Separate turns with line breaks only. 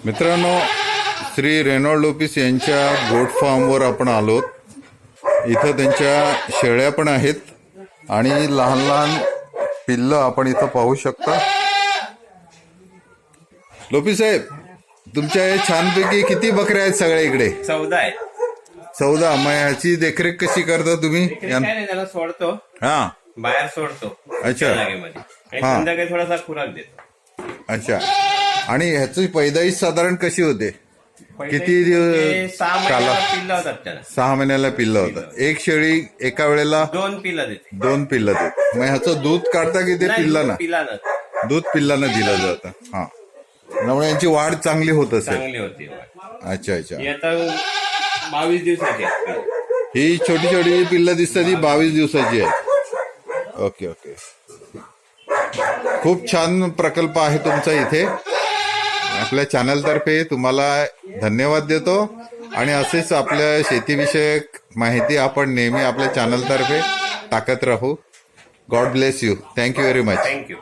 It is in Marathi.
मित्रांनो, श्री रेनॉल्ड लोपिस यांच्या गोट फार्मवर आपण आलोत. इथं त्यांच्या शेळ्या पण आहेत आणि लहान लहान पिल्लं आपण इथं पाहू शकता. लोपिस साहेब, तुमच्या हे छानपैकी किती बकऱ्या आहेत सगळ्या इकडे?
14 आहे.
14. मग ह्याची देखरेख कशी करता तुम्ही?
काय नाही, त्याला सोडतो,
हा,
बाहेर सोडतो
अच्छा.
जागेमध्ये आणि
हा.
संध्याकाळी थोडासा खुराक देतो.
अच्छा. आणि ह्याची पैदाईश साधारण कशी होते? किती
ते 6 महिन्याला
काला?
पिल्लं होतात त्याला.
6 महिन्याला पिल्लं होतं. एक शेळी एका वेळेला
2 पिल्लं देते.
2 पिल्लं देते. मग ह्याचं दूध काढता की ते पिल्लांना?
पिल्लानं
दूध पिल्लांना दिलं जातं. हा, त्यामुळे यांची वाढ चांगली होत असेल.
चांगली होती.
अच्छा अच्छा.
ही आता 22 दिवसाची आहे.
ही छोटी छोटी पिल्लं दिसतात, ही 22 दिवसाची आहे. Okay okay. खूप छान प्रकल्प आहे तुमचा इथे. आपल्या चॅनलतर्फे तुम्हाला धन्यवाद देतो आणि असेच आपल्या शेतीविषयक माहिती आपण नेहमी आपल्या चॅनलतर्फे टाकत राहू. God bless you. Thank you very much.
Thank you.